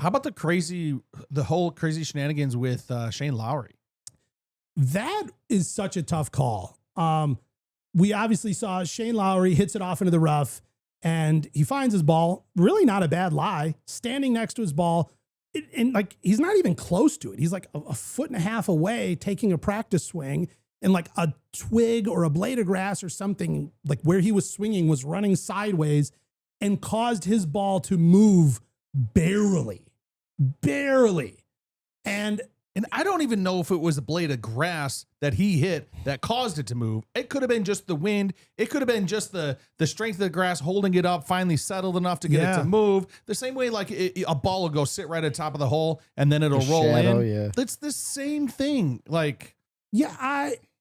How about the whole crazy shenanigans with Shane Lowry? That is such a tough call. We obviously saw Shane Lowry hits it off into the rough and he finds his ball, really not a bad lie, standing next to his ball. And like, he's not even close to it. He's like a foot and a half away taking a practice swing, and like a twig or a blade of grass or something like where he was swinging was running sideways and caused his ball to move barely. And I don't even know if it was a blade of grass that he hit that caused it to move. It could have been just the wind. It could have been just the strength of the grass holding it up, finally settled enough to get it to move. The same way like a ball will go sit right at the top of the hole and then it'll roll in. Yeah. It's the same thing. Like, yeah,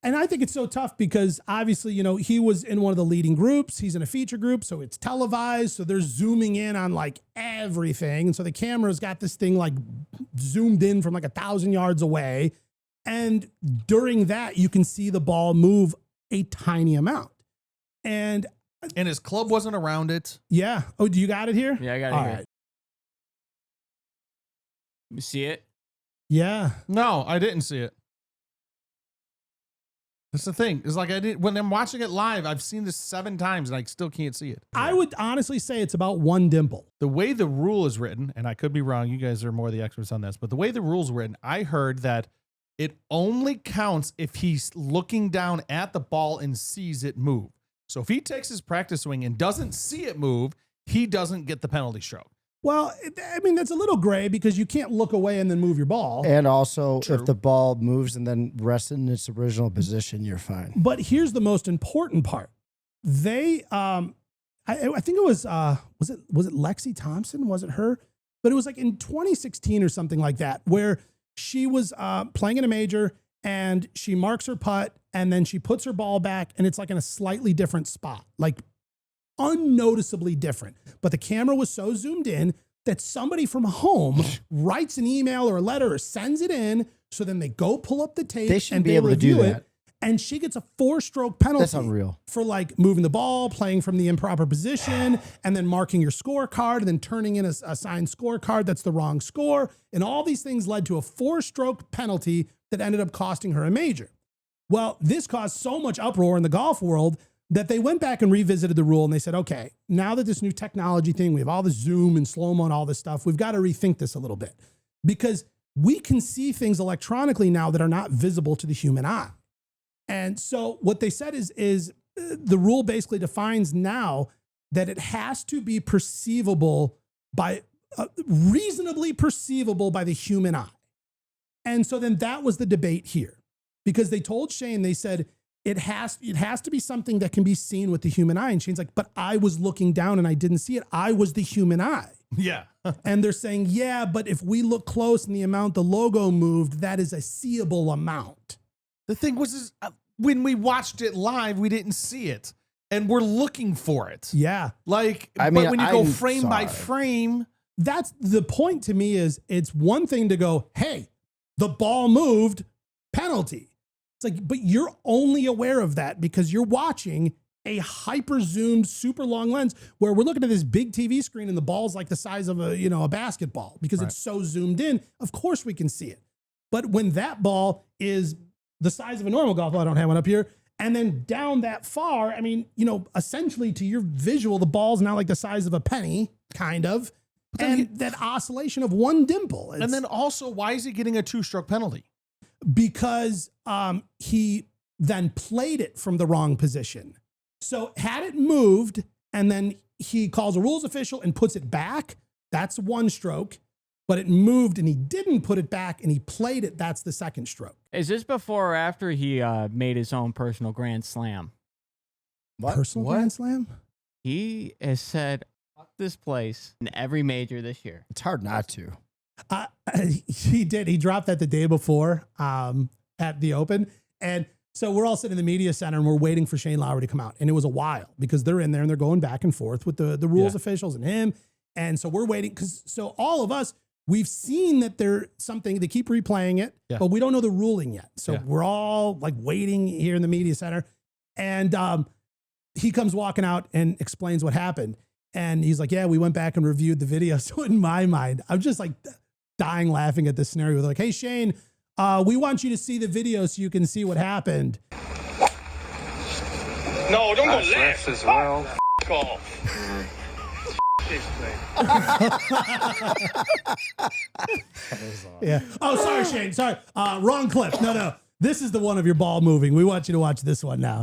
I think it's so tough because obviously, you know, he was in one of the leading groups. He's in a feature group, so it's televised. So they're zooming in on like everything. And so the camera's got this thing like zoomed in from like 1,000 yards away. And during that, you can see the ball move a tiny amount. And his club wasn't around it. Yeah. Oh, do you got it here? Yeah, I got it All here. right. You see it? Yeah. No, I didn't see it. That's the thing. It's like when I'm watching it live, I've seen this 7 times and I still can't see it. I would honestly say it's about 1 dimple. The way the rule is written, and I could be wrong, you guys are more the experts on this, but the way the rule's written, I heard that it only counts if he's looking down at the ball and sees it move. So if he takes his practice swing and doesn't see it move, he doesn't get the penalty stroke. Well, I mean, that's a little gray because you can't look away and then move your ball. And also, True. if the ball moves and then rests in its original position, you're fine. But here's the most important part. They, I think it was it Lexi Thompson? Was it her? But it was like in 2016 or something like that, where she was playing in a major and she marks her putt and then she puts her ball back and it's like in a slightly different spot, like unnoticeably different. But the camera was so zoomed in that somebody from home writes an email or a letter or sends it in. So then they go pull up the tape They should and be they able to do review it. that. And she gets a 4-stroke penalty. That's unreal. For like moving the ball, playing from the improper position, and then marking your scorecard, and then turning in a signed scorecard that's the wrong score. And all these things led to a 4-stroke penalty that ended up costing her a major. Well, this caused so much uproar in the golf world that they went back and revisited the rule and they said, okay, now that this new technology thing, we have all the zoom and slow-mo and all this stuff, we've got to rethink this a little bit because we can see things electronically now that are not visible to the human eye. And so what they said is the rule basically defines now that it has to be perceivable by, reasonably perceivable by the human eye. And so then that was the debate here because they told Shane, they said, it has to be something that can be seen with the human eye. And Shane's like, but I was looking down and I didn't see it. I was the human eye. Yeah. And they're saying, yeah, but if we look close and the amount the logo moved, that is a seeable amount. The thing was, when we watched it live, we didn't see it. And we're looking for it. Yeah. Like, I mean, but when you go I'm frame by sorry. frame. That's the point to me is it's one thing to go, hey, the ball moved, penalty. It's like, but you're only aware of that because you're watching a hyper zoomed, super long lens where we're looking at this big TV screen and the ball's like the size of a basketball because it's so zoomed in. Of course we can see it. But when that ball is the size of a normal golf ball, I don't have one up here, and then down that far, I mean, essentially to your visual, the ball's now like the size of a penny, kind of. And that oscillation of 1 dimple. And then also, why is he getting a 2-stroke penalty? Because he then played it from the wrong position. So had it moved and then he calls a rules official and puts it back, that's 1 stroke. But it moved and he didn't put it back and he played it, that's the 2nd stroke. Is this before or after he made his own personal Grand Slam? What? Personal What? Grand Slam? He has said, fuck this place in every major this year. It's hard not to. He did. He dropped that the day before at the Open. And so we're all sitting in the media center and we're waiting for Shane Lowry to come out. And it was a while because they're in there and they're going back and forth with the rules officials and him. And so we're waiting so all of us, we've seen that there's something, they keep replaying it, but we don't know the ruling yet. So we're all like waiting here in the media center. And he comes walking out and explains what happened. And he's like, yeah, we went back and reviewed the video. So in my mind, I'm just like dying laughing at this scenario. They're like, hey, Shane, we want you to see the video so you can see what happened. No, don't go left. As well. Yeah. Oh, sorry, Shane. Sorry. Wrong clip. No. This is the one of your ball moving. We want you to watch this one now.